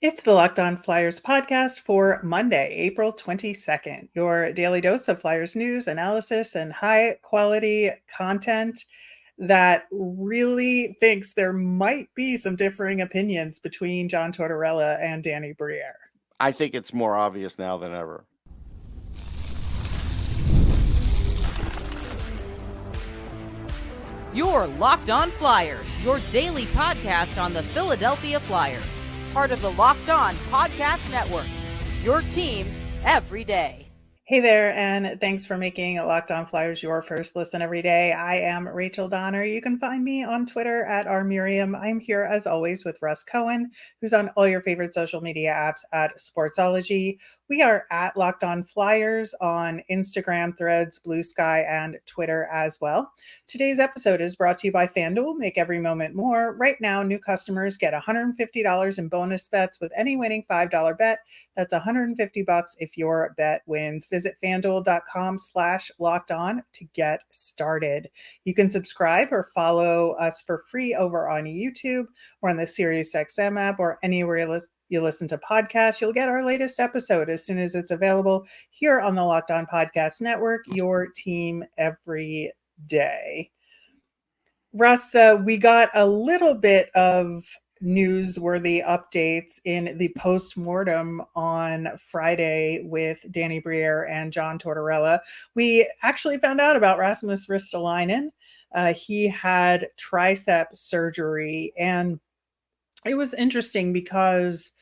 It's the Locked On Flyers podcast for Monday, April 22nd. Your daily dose of Flyers news, analysis, and high quality content that really thinks there might be some differing opinions between John Tortorella and Danny Briere. I think it's more obvious now than ever. You're Locked On Flyers, your daily podcast on the Philadelphia Flyers. Part of the Locked On Podcast Network, your team every day. Hey there, and thanks for making Locked On Flyers your first listen every day. I am Rachel Donner. You can find me on Twitter at rmiriam. I'm here as always with Russ Cohen, who's on all your favorite social media apps at Sportsology. We are at Locked On Flyers on Instagram, Threads, Blue Sky, and Twitter as well. Today's episode is brought to you by FanDuel. Make every moment more. Right now, new customers get $150 in bonus bets with any winning $5 bet. That's $150 if your bet wins. Visit FanDuel.com/lockedon to get started. You can subscribe or follow us for free over on YouTube or on the SiriusXM app or anywhere you listen to podcasts. You'll get our latest episode as soon as it's available here on the Locked On Podcast Network, your team every day. Russ, we got a little bit of newsworthy updates in the postmortem on Friday with Danny Briere and John Tortorella. We actually found out about Rasmus Ristolainen. He had tricep surgery, and it was interesting because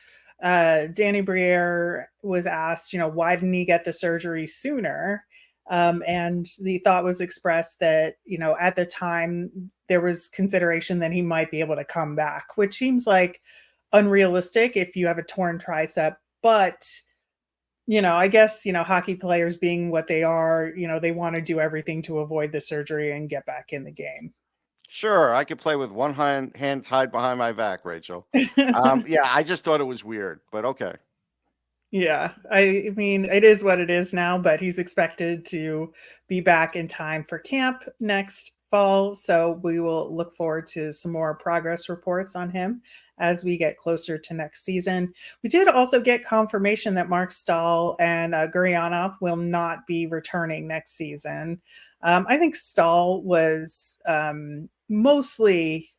Danny Briere was asked, why didn't he get the surgery sooner? And the thought was expressed that, at the time there was consideration that he might be able to come back, which seems like unrealistic if you have a torn tricep. But, I guess, hockey players being what they are, they want to do everything to avoid the surgery and get back in the game. Sure, I could play with one hand tied behind my back, Rachel. Yeah, I just thought it was weird, but okay. Yeah, I mean, it is what it is now, but he's expected to be back in time for camp next fall. So we will look forward to some more progress reports on him as we get closer to next season. We did also get confirmation that Mark Stahl and Gurianov will not be returning next season. I think Stahl was mostly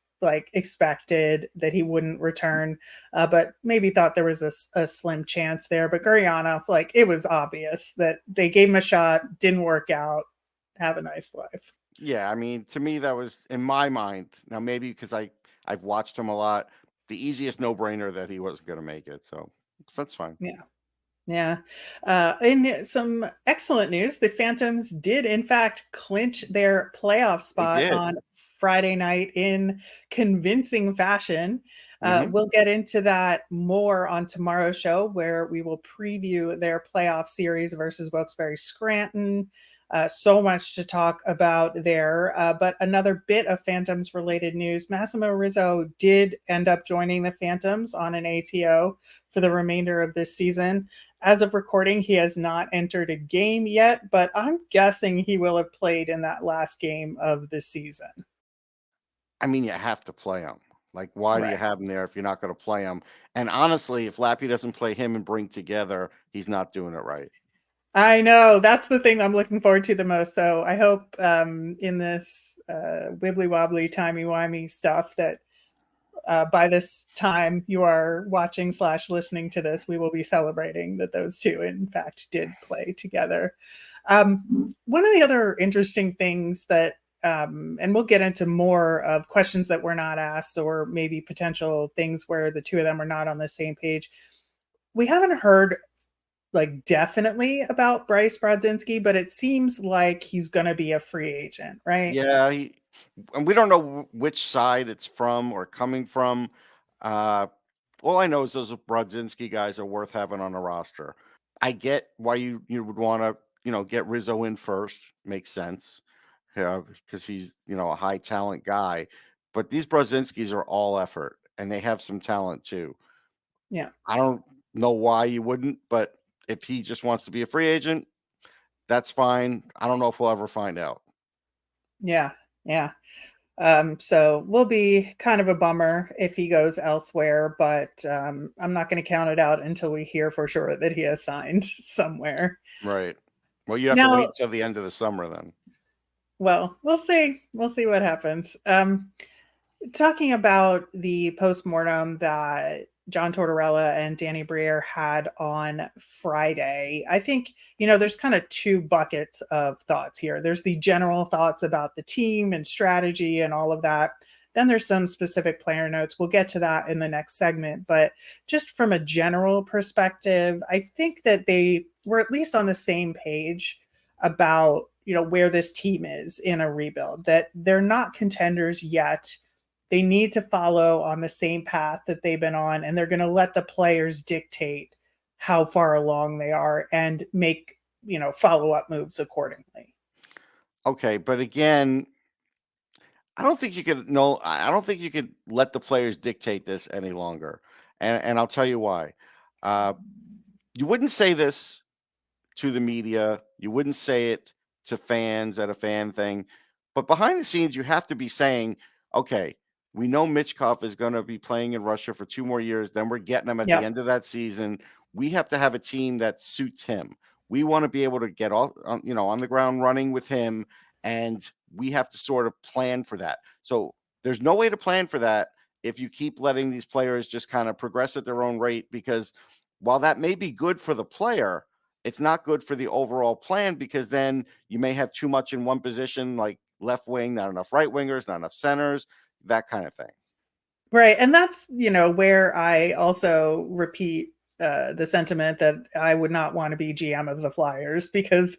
expected that he wouldn't return, but maybe thought there was a slim chance there. But Gurianov, it was obvious that they gave him a shot, didn't work out. Have a nice life. Yeah, I mean, to me, that was, in my mind, now maybe because I've watched him a lot, the easiest no-brainer that he wasn't going to make it. So that's fine. Yeah. In some excellent news, the Phantoms did, in fact, clinch their playoff spot on Friday night in convincing fashion. We'll get into that more on tomorrow's show, where we will preview their playoff series versus Wilkes-Barre Scranton. So much to talk about there. But another bit of Phantoms related news, Massimo Rizzo did end up joining the Phantoms on an ATO for the remainder of this season. As of recording, he has not entered a game yet, but I'm guessing he will have played in that last game of the season. I mean, you have to play him. Why do you have him there if you're not going to play him? And honestly, if Lappy doesn't play him and Brink together, he's not doing it right. I know. That's the thing I'm looking forward to the most. So I hope in this wibbly-wobbly, timey-wimey stuff that by this time you are watching / listening to this, we will be celebrating that those two, in fact, did play together. One of the other interesting things that, and we'll get into more of questions that were not asked or maybe potential things where the two of them are not on the same page. We haven't heard definitely about Bryce Brodzinski, but it seems like he's going to be a free agent, right? Yeah, and we don't know which side it's from or coming from. All I know is those Brodzinski guys are worth having on the roster. I get why you would want to, get Rizzo in first. Makes sense. Because he's, a high talent guy. But these Brodzinskis are all effort, and they have some talent too. Yeah. I don't know why you wouldn't, but if he just wants to be a free agent, that's fine. I don't know if we'll ever find out. Yeah. So will be kind of a bummer if he goes elsewhere, but I'm not going to count it out until we hear for sure that he has signed somewhere. Right. Well, you have to Now, wait till the end of the summer then. well, we'll see. We'll see what happens. Talking about the postmortem that John Tortorella and Danny Briere had on Friday, I think, there's kind of two buckets of thoughts here. There's the general thoughts about the team and strategy and all of that. Then there's some specific player notes. We'll get to that in the next segment. But just from a general perspective, I think that they were at least on the same page about, where this team is in a rebuild, that they're not contenders yet. They need to follow on the same path that they've been on, and they're going to let the players dictate how far along they are and make, follow-up moves accordingly. Okay, but again, I don't think you could let the players dictate this any longer. And I'll tell you why. You wouldn't say this to the media. You wouldn't say it to fans at a fan thing. But behind the scenes, you have to be saying, okay, we know Michkov is going to be playing in Russia for 2 more years. Then we're getting him at the end of that season. We have to have a team that suits him. We want to be able to get on the ground running with him, and we have to sort of plan for that. So there's no way to plan for that if you keep letting these players just kind of progress at their own rate, because while that may be good for the player, it's not good for the overall plan, because then you may have too much in one position, like left wing, not enough right wingers, not enough centers, that kind of thing. Right. And that's, where I also repeat the sentiment that I would not want to be GM of the Flyers, because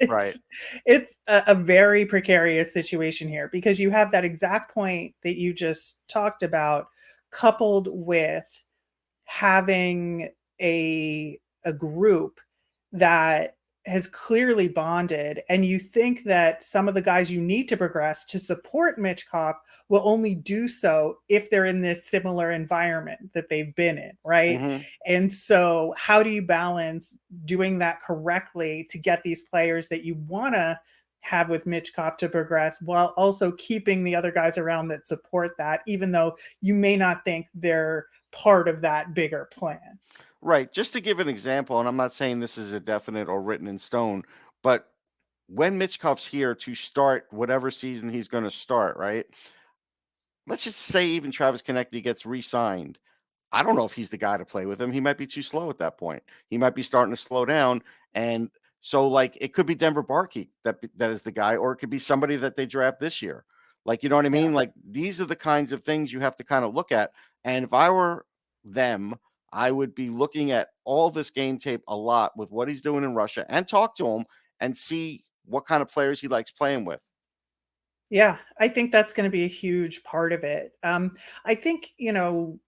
it's a very precarious situation here, because you have that exact point that you just talked about, coupled with having a group that has clearly bonded, and you think that some of the guys you need to progress to support Michkov will only do so if they're in this similar environment that they've been in, right? Mm-hmm. And so how do you balance doing that correctly to get these players that you want to have with Michkov to progress, while also keeping the other guys around that support that, even though you may not think they're part of that bigger plan? Right. Just to give an example, and I'm not saying this is a definite or written in stone, but when Michkov's here to start whatever season he's going to start, right? Let's just say even Travis Konecny gets re-signed. I don't know if he's the guy to play with him. He might be too slow at that point. He might be starting to slow down. And so, like, it could be Denver Barkey that is the guy, or it could be somebody that they draft this year. Like, you know what I mean? Like, these are the kinds of things you have to kind of look at. And if I were them, I would be looking at all this game tape a lot with what he's doing in Russia, and talk to him and see what kind of players he likes playing with. Yeah, I think that's going to be a huge part of it. I think,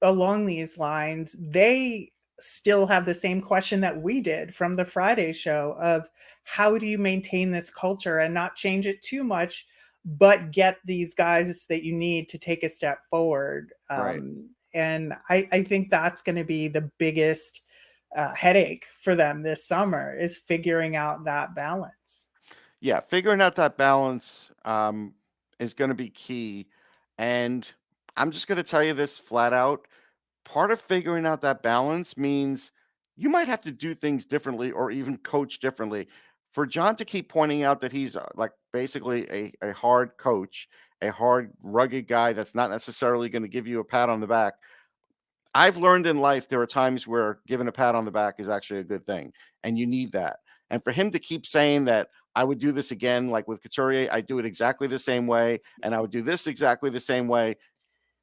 along these lines, they still have the same question that we did from the Friday show of how do you maintain this culture and not change it too much, but get these guys that you need to take a step forward. Right. And I think that's going to be the biggest headache for them this summer, is figuring out that balance. Yeah, figuring out that balance is going to be key. And I'm just going to tell you this flat out. Part of figuring out that balance means you might have to do things differently, or even coach differently. For John to keep pointing out that he's like basically a hard coach, a hard, rugged guy that's not necessarily going to give you a pat on the back. I've learned in life there are times where giving a pat on the back is actually a good thing, and you need that. And for him to keep saying that I would do this again, like with Couturier, I do it exactly the same way, and I would do this exactly the same way,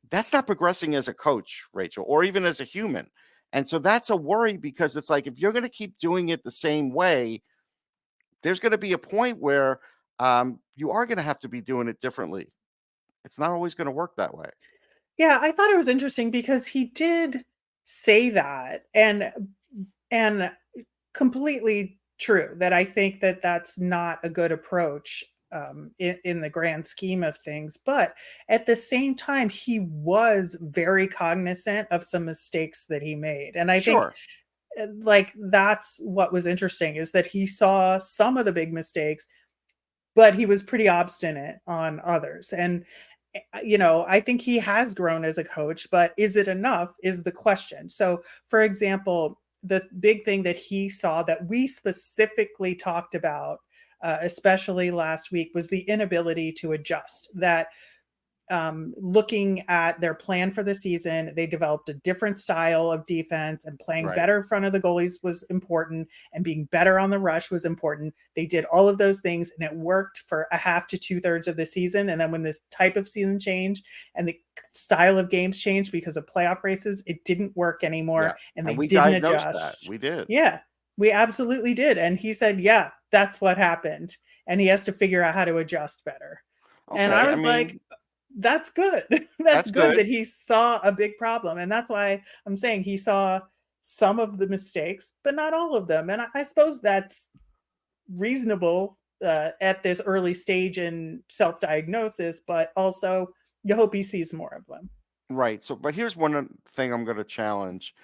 that's not progressing as a coach, Rachel, or even as a human. And so that's a worry, because it's like, if you're going to keep doing it the same way, there's going to be a point where you are going to have to be doing it differently. It's not always going to work that way. Yeah, I thought it was interesting because he did say that, and completely true, that I think that that's not a good approach in the grand scheme of things. But at the same time, he was very cognizant of some mistakes that he made. And I think like that's what was interesting, is that he saw some of the big mistakes, but he was pretty obstinate on others. I think he has grown as a coach, but is it enough is the question. So, for example, the big thing that he saw that we specifically talked about, especially last week, was the inability to adjust. That looking at their plan for the season, they developed a different style of defense, and playing better in front of the goalies was important, and being better on the rush was important. They did all of those things, and it worked for a half to 2/3 of the season. And then when this type of season changed and the style of games changed because of playoff races, it didn't work anymore, and they we didn't diagnosed adjust. that. We did. Yeah, we absolutely did. And he said, yeah, that's what happened. And he has to figure out how to adjust better. Okay, and I was like, that's good. That's good that he saw a big problem. And that's why I'm saying he saw some of the mistakes, but not all of them. And I suppose that's reasonable at this early stage in self-diagnosis, but also you hope he sees more of them. Right. So, but here's one thing I'm going to challenge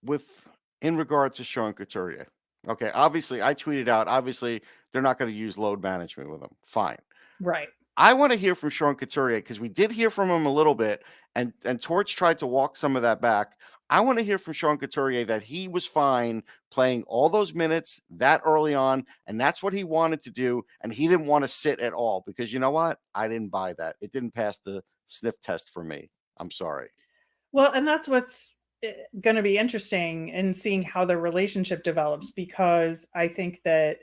with in regard to Sean Couturier. Okay. Obviously, I tweeted out, obviously, they're not going to use load management with him. Fine. Right. I want to hear from Sean Couturier because we did hear from him a little bit, and Torch tried to walk some of that back. I want to hear from Sean Couturier that he was fine playing all those minutes that early on, and that's what he wanted to do, and he didn't want to sit at all because you know what? I didn't buy that. It didn't pass the sniff test for me. I'm sorry. Well, and that's what's going to be interesting in seeing how the relationship develops, because I think that,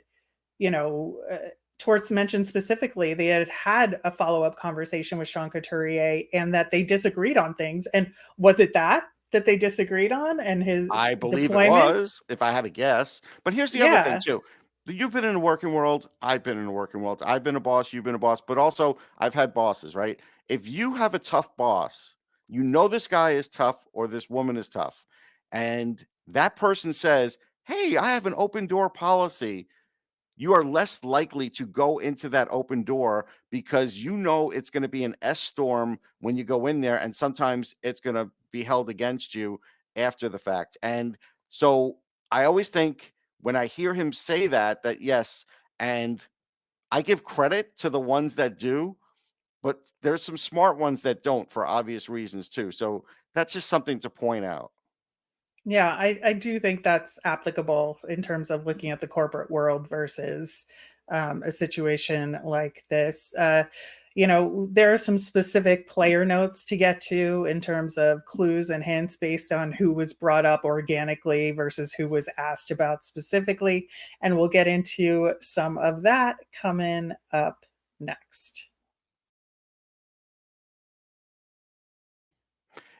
Torts mentioned specifically they had a follow-up conversation with Sean Couturier and that they disagreed on things. And was it that they disagreed on and his I believe deployment? It was, if I had to guess. But here's the other thing too. You've been in the working world. I've been in the working world. I've been a boss. You've been a boss. But also, I've had bosses, right? If you have a tough boss, you know this guy is tough or this woman is tough. And that person says, hey, I have an open door policy. You are less likely to go into that open door because you know it's going to be an S storm when you go in there. And sometimes it's going to be held against you after the fact. And so I always think when I hear him say that yes, and I give credit to the ones that do, but there's some smart ones that don't for obvious reasons too. So that's just something to point out. Yeah, I do think that's applicable in terms of looking at the corporate world versus a situation like this. There are some specific player notes to get to in terms of clues and hints based on who was brought up organically versus who was asked about specifically. And we'll get into some of that coming up next.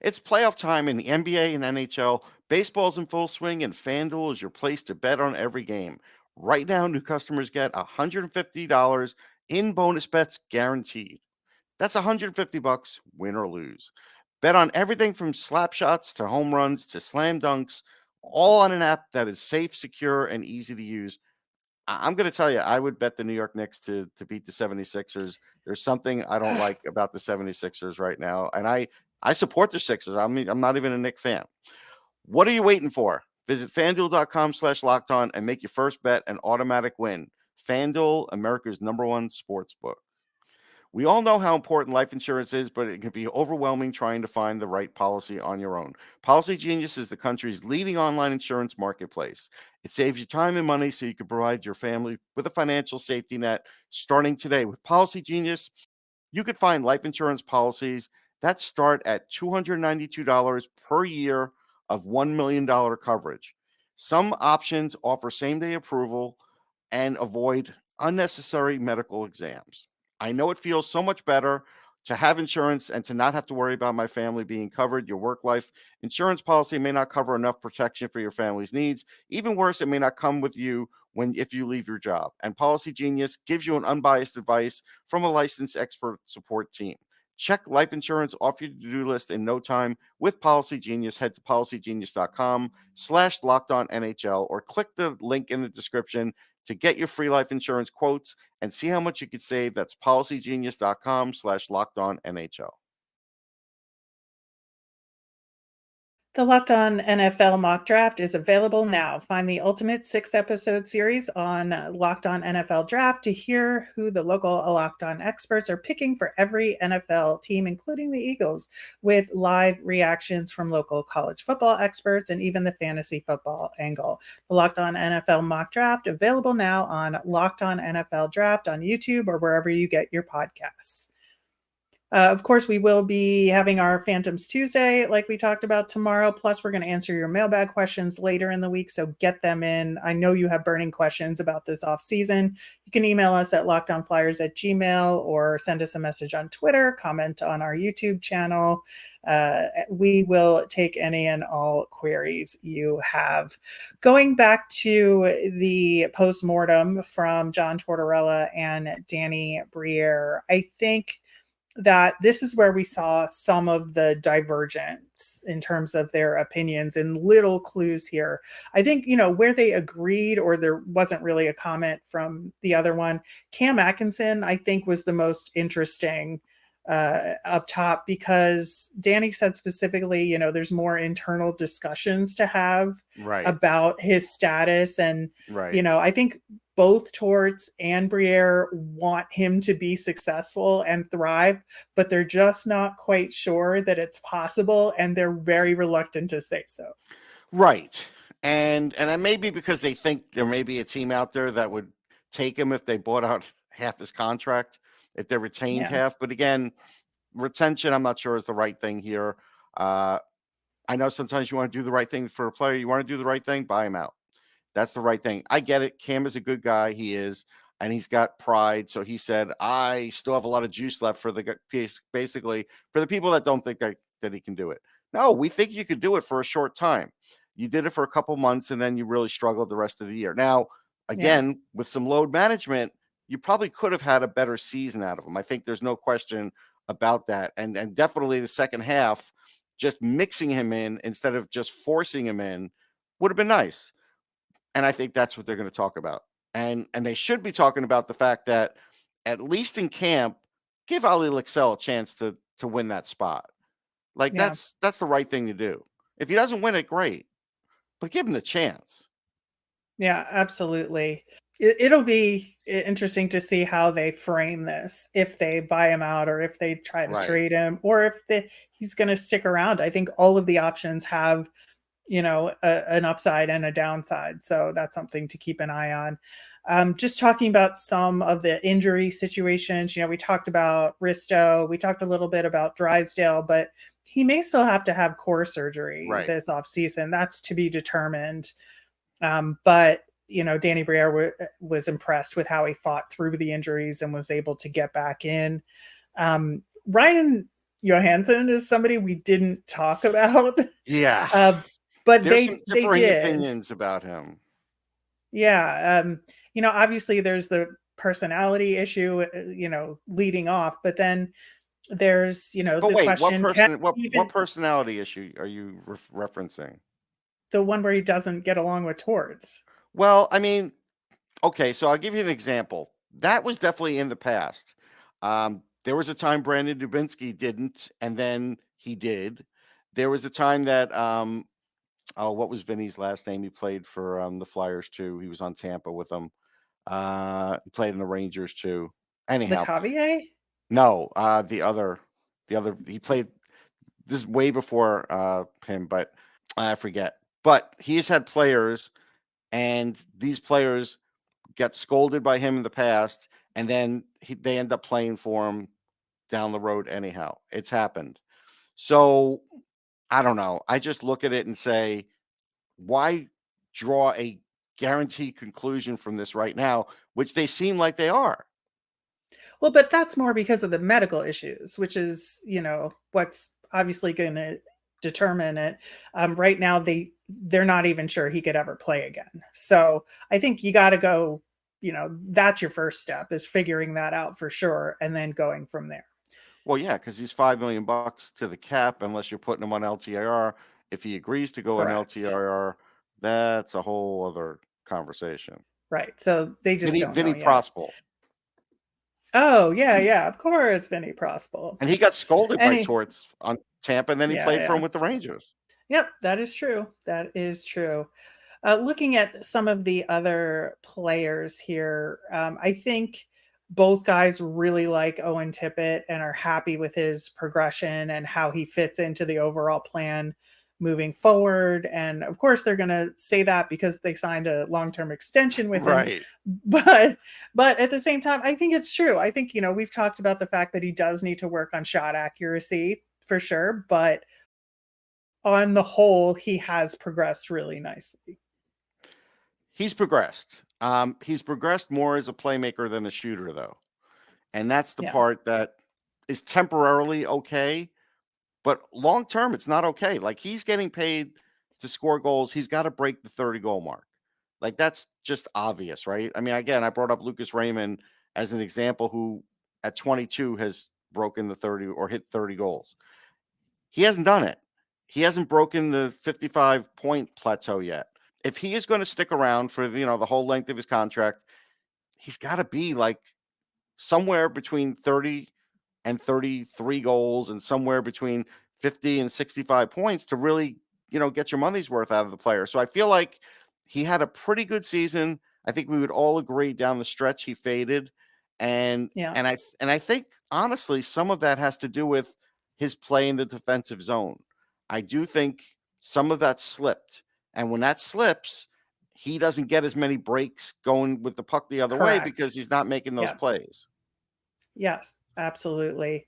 It's playoff time in the NBA and NHL. Baseball's in full swing, and FanDuel is your place to bet on every game. Right now, new customers get $150 in bonus bets guaranteed. That's $150, win or lose. Bet on everything from slap shots to home runs to slam dunks, all on an app that is safe, secure, and easy to use. I'm going to tell you, I would bet the New York Knicks to beat the 76ers. There's something I don't like about the 76ers right now, and I support the Sixers. I'm not even a Knicks fan. What are you waiting for? Visit FanDuel.com/lockedon and make your first bet an automatic win. FanDuel, America's #1 sports book. We all know how important life insurance is, but it can be overwhelming trying to find the right policy on your own. Policygenius is the country's leading online insurance marketplace. It saves you time and money so you can provide your family with a financial safety net. Starting today with Policygenius, you could find life insurance policies that start at $292 per year of $1 million coverage. Some options offer same-day approval and avoid unnecessary medical exams. I know it feels so much better to have insurance and to not have to worry about my family being covered. Your work life insurance policy may not cover enough protection for your family's needs. Even worse, it may not come with you if you leave your job. And Policygenius gives you an unbiased advice from a licensed expert support team. Check life insurance off your to-do list in no time with Policygenius. Head to policygenius.com/lockedonnhl or click the link in the description to get your free life insurance quotes and see how much you could save. That's policygenius.com/lockedonnhl. The Locked On NFL mock draft is available now. Find the ultimate 6-episode series on Locked On NFL Draft to hear who the local Locked On experts are picking for every NFL team, including the Eagles, with live reactions from local college football experts and even the fantasy football angle. The Locked On NFL mock draft available now on Locked On NFL Draft on YouTube or wherever you get your podcasts. Of course, we will be having our Phantoms Tuesday, like we talked about tomorrow. Plus, we're going to answer your mailbag questions later in the week, so get them in. I know you have burning questions about this offseason. You can email us at lockedonflyers@gmail.com or send us a message on Twitter, comment on our YouTube channel. We will take any and all queries you have. Going back to the postmortem from John Tortorella and Danny Briere, I think that this is where we saw some of the divergence in terms of their opinions and little clues here. I think, where they agreed or there wasn't really a comment from the other one, Cam Atkinson, I think, was the most interesting up top, because Danny said specifically, there's more internal discussions to have about his status. And, I think both Torts and Briere want him to be successful and thrive, but they're just not quite sure that it's possible, and they're very reluctant to say so. Right. And it may be because they think there may be a team out there that would take him if they bought out half his contract, if they retained half. But again, retention, I'm not sure is the right thing here. I know sometimes you want to do the right thing for a player. You want to do the right thing, buy him out. That's the right thing. I get it. Cam is a good guy. He is, and he's got pride. So he said, I still have a lot of juice left for basically for the people that don't think that he can do it. No, we think you could do it for a short time. You did it for a couple months, and then you really struggled the rest of the year. Now, again, with some load management, you probably could have had a better season out of him. I think there's no question about that. And definitely the second half, just mixing him in instead of just forcing him in would have been nice. And I think that's what they're going to talk about. And they should be talking about the fact that at least in camp, give Ali Lixell a chance to win that spot. That's the right thing to do. If he doesn't win it, great, but give him the chance. Yeah, absolutely. It'll be interesting to see how they frame this, if they buy him out or if they try to trade him or if he's going to stick around. I think all of the options have an upside and a downside. So that's something to keep an eye on. Just talking about some of the injury situations, we talked about Risto, we talked a little bit about Drysdale, but he may still have to have core surgery this offseason. That's to be determined. But Danny Briere was impressed with how he fought through the injuries and was able to get back in. Ryan Johansson is somebody we didn't talk about. Yeah. But there's some differing opinions about him. Yeah. Obviously there's the personality issue, leading off, but then there's, the question. What personality issue are you referencing? The one where he doesn't get along with Torts. Well, I mean, okay, so I'll give you an example. That was definitely in the past. There was a time Brandon Dubinsky didn't, and then he did. There was a time that what was Vinny's last name? He played for the Flyers too. He was on Tampa with them. He played in the Rangers too. Anyhow, Lecavier? No, the other. He played. This is way before him, but I forget. But he's had players, and these players get scolded by him in the past, and then they end up playing for him down the road. Anyhow, it's happened. So I don't know. I just look at it and say, why draw a guaranteed conclusion from this right now, which they seem like they are? Well, but that's more because of the medical issues, which is, what's obviously going to determine it. Right now, they're not even sure he could ever play again. So I think you got to go, that's your first step, is figuring that out for sure, and then going from there. Well, yeah, because he's $5 million to the cap, unless you're putting him on LTIR. If he agrees to go on LTIR, that's a whole other conversation. Right. So they just don't Vinny know yet. Prospal. Oh, yeah, of course, Vinny Prospal. And he got scolded by Torts on Tampa, and then he played for him with the Rangers. Yep, that is true. That is true. Looking at some of the other players here, I think both guys really like Owen Tippett and are happy with his progression and how he fits into the overall plan moving forward. And of course, they're going to say that because they signed a long-term extension with him. Right. But at the same time, I think it's true. I think, we've talked about the fact that he does need to work on shot accuracy for sure, but on the whole, he has progressed really nicely. He's progressed. He's progressed more as a playmaker than a shooter, though. And that's the Yeah. part that is temporarily okay, but long term, it's not okay. Like, he's getting paid to score goals. He's got to break the 30 goal mark. Like, that's just obvious, right? I mean, again, I brought up Lucas Raymond as an example who at 22 has broken the 30 or hit 30 goals. He hasn't done it. He hasn't broken the 55-point plateau yet. If he is going to stick around for, the whole length of his contract, he's got to be like somewhere between 30 and 33 goals and somewhere between 50 and 65 points to really, get your money's worth out of the player. So I feel like he had a pretty good season. I think we would all agree down the stretch he faded. And Yeah. and I think honestly some of that has to do with his play in the defensive zone. I do think some of that slipped. And when that slips, he doesn't get as many breaks going with the puck the other way because he's not making those plays. Yes, absolutely.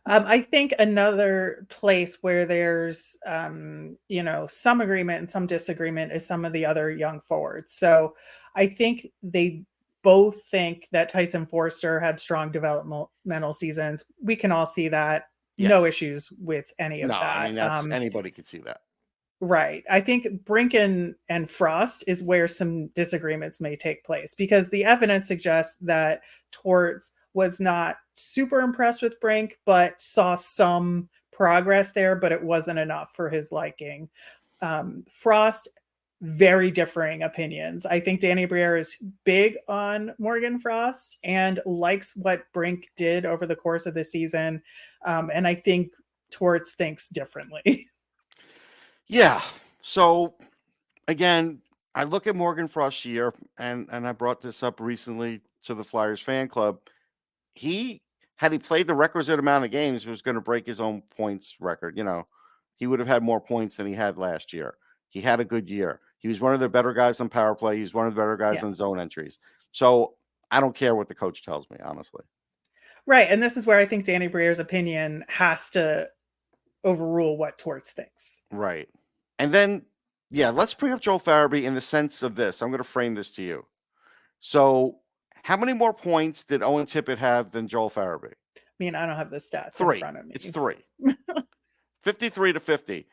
I think another place where there's, some agreement and some disagreement is some of the other young forwards. So I think they both think that Tyson Forster had strong developmental seasons. We can all see that. Yes. No issues with any of that. I mean, that's anybody could see that. Right. I think Brink and Frost is where some disagreements may take place because the evidence suggests that Torts was not super impressed with Brink, but saw some progress there, but it wasn't enough for his liking. Frost, very differing opinions. I think Danny Briere is big on Morgan Frost and likes what Brink did over the course of the season. And I think Torts thinks differently. Yeah. So again, I look at Morgan Frost's year, and I brought this up recently to the Flyers fan club. Had he played the requisite amount of games, he was going to break his own points record. He would have had more points than he had last year. He had a good year. He was one of the better guys on power play. He was one of the better guys on zone entries. So I don't care what the coach tells me, honestly. Right. And this is where I think Danny Briere's opinion has to overrule what Torts thinks. Right. And then, let's bring up Joel Farabee in the sense of this. I'm going to frame this to you. So how many more points did Owen Tippett have than Joel Farabee? I mean, I don't have the stats 3. in front of me. It's 3. 53 to 50.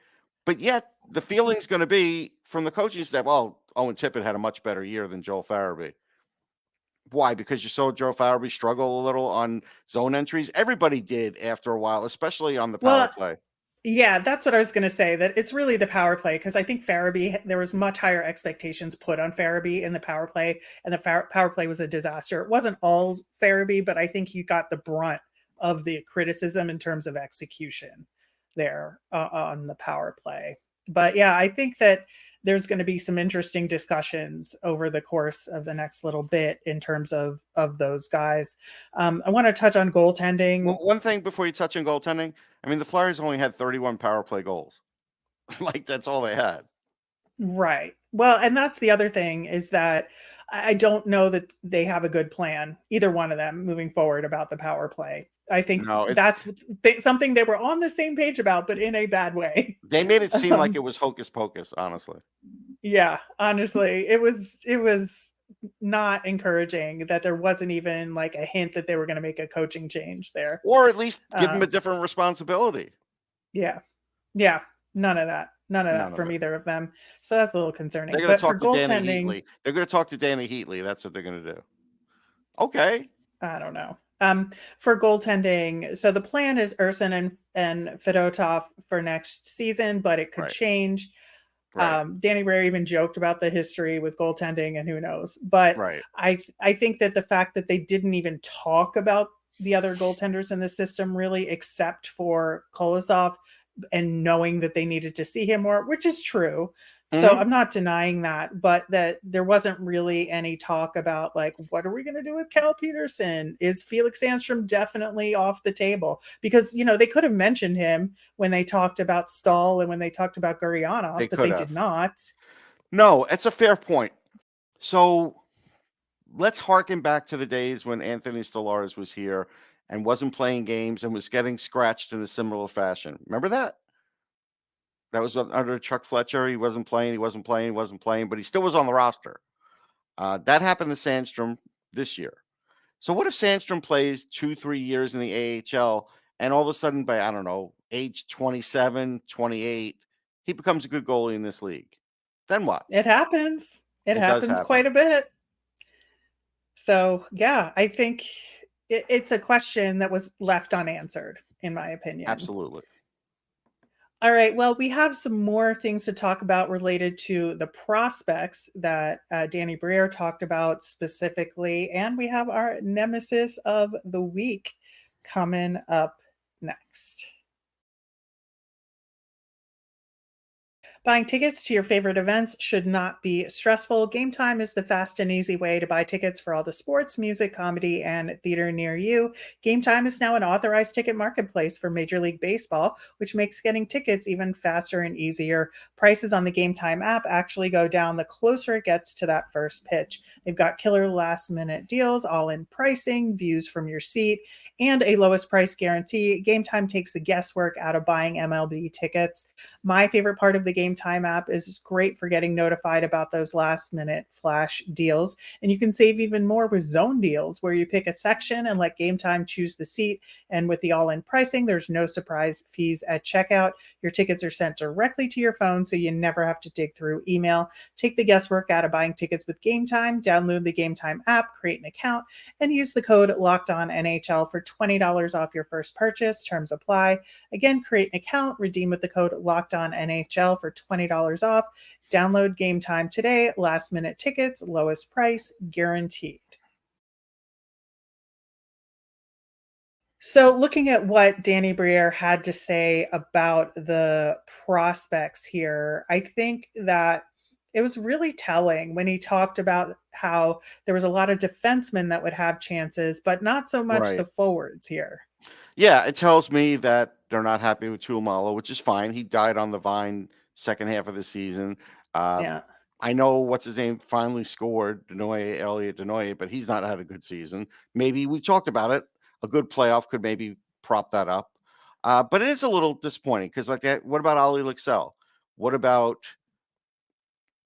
But yet the feeling's going to be from the coaching staff, well, Owen Tippett had a much better year than Joel Farabee. Why? Because you saw Joel Farabee struggle a little on zone entries. Everybody did after a while, especially on the power play. Yeah, that's what I was going to say, that it's really the power play, because I think Farabee, there was much higher expectations put on Farabee in the power play, and the power play was a disaster. It wasn't all Farabee, but I think he got the brunt of the criticism in terms of execution there on the power play. But yeah, I think that there's going to be some interesting discussions over the course of the next little bit in terms of those guys. I want to touch on goaltending. Well, one thing before you touch on goaltending, I mean, the Flyers only had 31 power play goals. Like, that's all they had. Right. Well, and that's the other thing, is that I don't know that they have a good plan, either one of them, moving forward about the power play. I think that's something they were on the same page about, but in a bad way. They made it seem like it was hocus pocus, honestly. Yeah, honestly, it was not encouraging that there wasn't even like a hint that they were going to make a coaching change there. Or at least give them a different responsibility. Yeah. Yeah. None of that from either of them. So that's a little concerning. They're going to talk to Danny Heatley. They're going to talk to Danny Heatley. That's what they're going to do. Okay. I don't know. For goaltending, so the plan is Urson and Fedotov for next season, but it could change. Right. Danny Briere even joked about the history with goaltending, and who knows. But I think that the fact that they didn't even talk about the other goaltenders in the system really, except for Kolosov, and knowing that they needed to see him more, which is true. So I'm not denying that, but that there wasn't really any talk about like, what are we going to do with Cal Peterson? Is Felix Sandstrom definitely off the table? Because, they could have mentioned him when they talked about Stahl and when they talked about Gurianov, but they did not. No, it's a fair point. So let's harken back to the days when Anthony Stolarz was here and wasn't playing games and was getting scratched in a similar fashion. Remember that? That was under Chuck Fletcher. He wasn't playing, but he still was on the roster. That happened to Sandstrom this year. So what if Sandstrom plays 2-3 years in the AHL and all of a sudden by, I don't know, age 27, 28, he becomes a good goalie in this league? Then what? It happens. It does happens happen. quite a bit. So, yeah, I think it's a question that was left unanswered, in my opinion. Absolutely. All right. Well, we have some more things to talk about related to the prospects that Danny Briere talked about specifically. And we have our Nemesis of the week coming up next. Buying tickets to your favorite events should not be stressful. Game Time is the fast and easy way to buy tickets for all the sports, music, comedy, and theater near you. Game Time is now an authorized ticket marketplace for Major League Baseball, which makes getting tickets even faster and easier. Prices on the Game Time app actually go down the closer it gets to that first pitch. They've got killer last-minute deals, all-in pricing, views from your seat, and a lowest price guarantee. Game Time takes the guesswork out of buying MLB tickets. My favorite part of the Game Time app is it's great for getting notified about those last minute flash deals. And you can save even more with zone deals where you pick a section and let Game Time choose the seat. And with the all-in pricing, there's no surprise fees at checkout. Your tickets are sent directly to your phone, so you never have to dig through email. Take the guesswork out of buying tickets with Game Time. Download the Game Time app, create an account, and use the code LOCKEDONNHL for $20 off your first purchase. Terms apply. Again, create an account, redeem with the code LOCKEDONNHL for $20 off. Download Game Time today. Last minute tickets, lowest price guaranteed. So looking at what Danny Briere had to say about the prospects here, I think that it was really telling when he talked about how there was a lot of defensemen that would have chances, but not so much the forwards here. Yeah, it tells me that they're not happy with Tuamalo, which is fine. He died on the vine second half of the season. Yeah. I know what's his name finally scored, Elliot Denoye, but he's not had a good season. Maybe we talked about it. A good playoff could maybe prop that up. But it is a little disappointing because like that, what about Ollie Lixell? What about,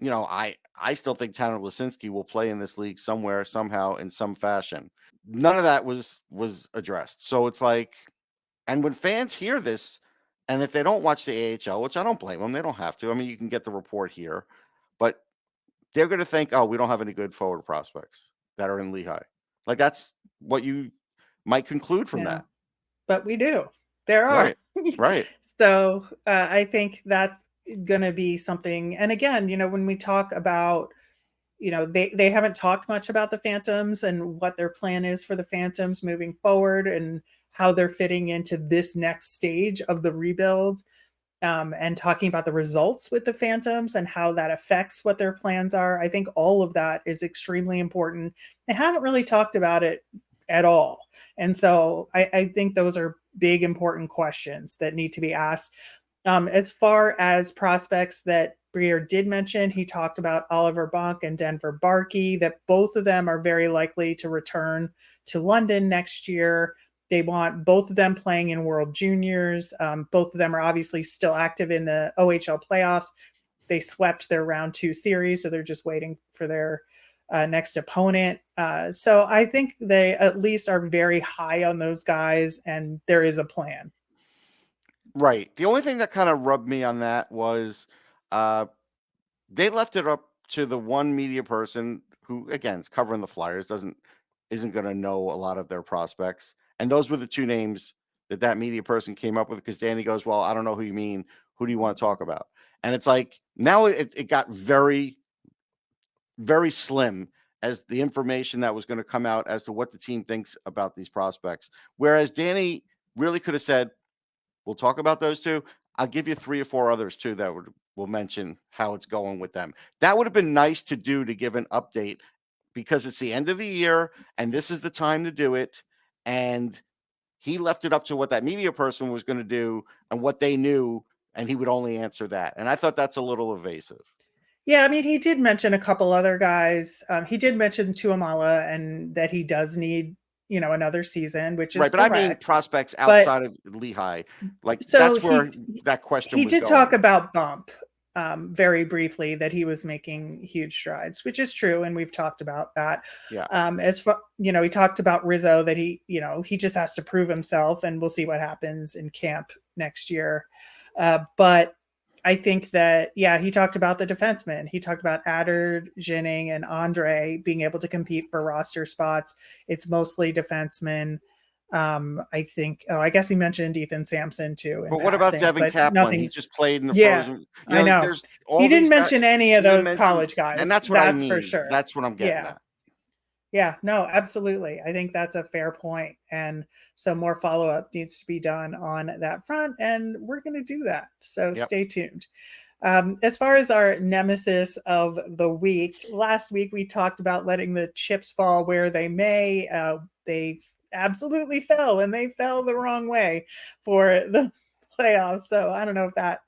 I still think Tanner Lasinski will play in this league somewhere, somehow, in some fashion. None of that was addressed. So it's like, and when fans hear this, and if they don't watch the AHL, which I don't blame them, they don't have to. I mean, you can get the report here, but they're going to think, oh, we don't have any good forward prospects that are in Lehigh. Like that's what you might conclude from that. But we do. There are. Right. So I think that's going to be something. And again, when we talk about, they haven't talked much about the Phantoms and what their plan is for the Phantoms moving forward and how they're fitting into this next stage of the rebuild. And talking about the results with the Phantoms and how that affects what their plans are. I think all of that is extremely important. They haven't really talked about it at all. And so I think those are big, important questions that need to be asked. As far as prospects that Briere did mention, he talked about Oliver Bonk and Denver Barkey, that both of them are very likely to return to London next year. They want both of them playing in World Juniors. Both of them are obviously still active in the OHL playoffs. They swept their round 2 series, so they're just waiting for their next opponent. So I think they at least are very high on those guys, and there is a plan. Right. The only thing that kind of rubbed me on that was they left it up to the one media person who, again, is covering the Flyers, isn't going to know a lot of their prospects. And those were the two names that media person came up with because Danny goes, well, I don't know who you mean. Who do you want to talk about? And it's like now it got very, very slim as the information that was going to come out as to what the team thinks about these prospects. Whereas Danny really could have said, we'll talk about those two. I'll give you 3 or 4 others too that will mention how it's going with them. That would have been nice to do, to give an update, because it's the end of the year and this is the time to do it. And he left it up to what that media person was going to do and what they knew, and he would only answer that. And I thought that's a little evasive. Yeah, I mean, he did mention a couple other guys. He did mention Tuamala and that he does need, another season, which is right. But correct. I mean, prospects outside of Lehigh, like so that's where that question he was did going. talk about Bump very briefly, that he was making huge strides, which is true, and we've talked about that. Yeah. As far, he talked about Rizzo, that he just has to prove himself, and we'll see what happens in camp next year. But I think that, he talked about the defensemen. He talked about Adder, Jennings, and Andre being able to compete for roster spots. It's mostly defensemen. I think, I guess he mentioned Ethan Sampson too. But what about Devin Kaplan? He just played in the frozen. I know. He didn't mention any of those college guys. And that's what I mean. For sure. That's what I'm getting at. Yeah, no, absolutely. I think that's a fair point. And so more follow-up needs to be done on that front, and we're going to do that. So Stay tuned. As far as our nemesis of the week, last week we talked about letting the chips fall where they may. They absolutely fell, and they fell the wrong way for the playoffs. So I don't know if that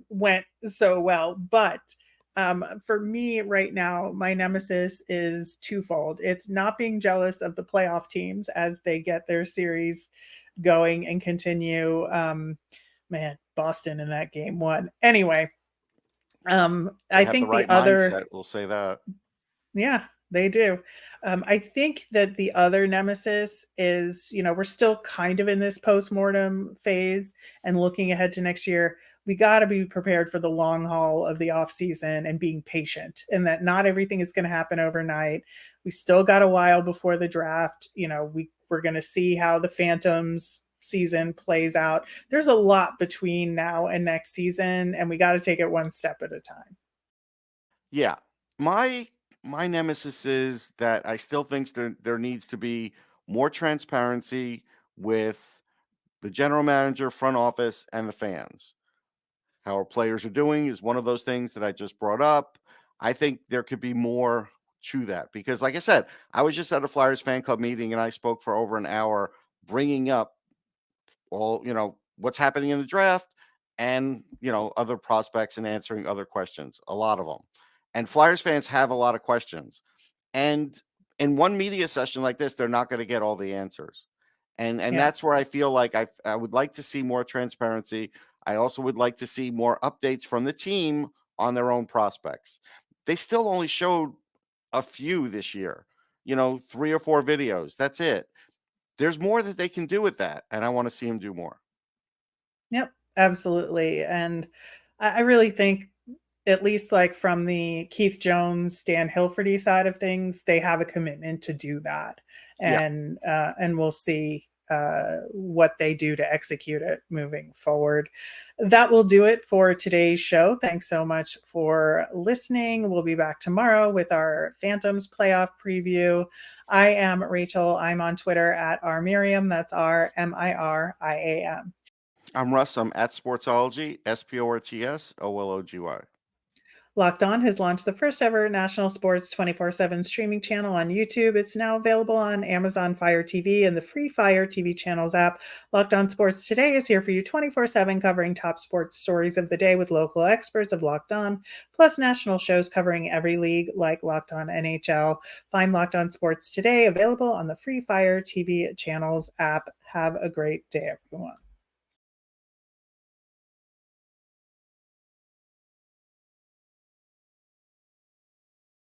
went so well, but for me right now, my nemesis is twofold. It's not being jealous of the playoff teams as they get their series going and continue. Man, Boston in that game 1. Anyway, I think the other mindset, we'll say that. Yeah, they do. I think that the other nemesis is, we're still kind of in this postmortem phase and looking ahead to next year. We got to be prepared for the long haul of the offseason and being patient, and that not everything is going to happen overnight. We still got a while before the draft. We're going to see how the Phantoms season plays out. There's a lot between now and next season, and we got to take it one step at a time. Yeah. My nemesis is that I still think there needs to be more transparency with the general manager, front office, and the fans. How our players are doing is one of those things that I just brought up. I think there could be more to that because, like I said, I was just at a Flyers fan club meeting and I spoke for over an hour bringing up all, what's happening in the draft and, other prospects and answering other questions, a lot of them. And Flyers fans have a lot of questions. And in one media session like this, they're not going to get all the answers. And that's where I feel like I would like to see more transparency. I also would like to see more updates from the team on their own prospects. They still only showed a few this year, 3 or 4 videos. That's it. There's more that they can do with that. And I want to see them do more. Yep, absolutely. And I really think, at least like from the Keith Jones, Dan Hilferty side of things, they have a commitment to do that. And we'll see what they do to execute it moving forward. That will do it for today's show. Thanks so much for listening. We'll be back tomorrow with our Phantoms playoff preview. I am Rachel. I'm on Twitter at rmiriam. That's RMIRIAM. I'm Russ. I'm at Sportsology, SPORTSOLOGY. Locked On has launched the first ever national sports 24/7 streaming channel on YouTube. It's now available on Amazon Fire TV and the free Fire TV channels app. Locked On Sports Today is here for you 24/7, covering top sports stories of the day with local experts of Locked On, plus national shows covering every league like Locked On NHL. Find Locked On Sports Today available on the free Fire TV channels app. Have a great day, everyone.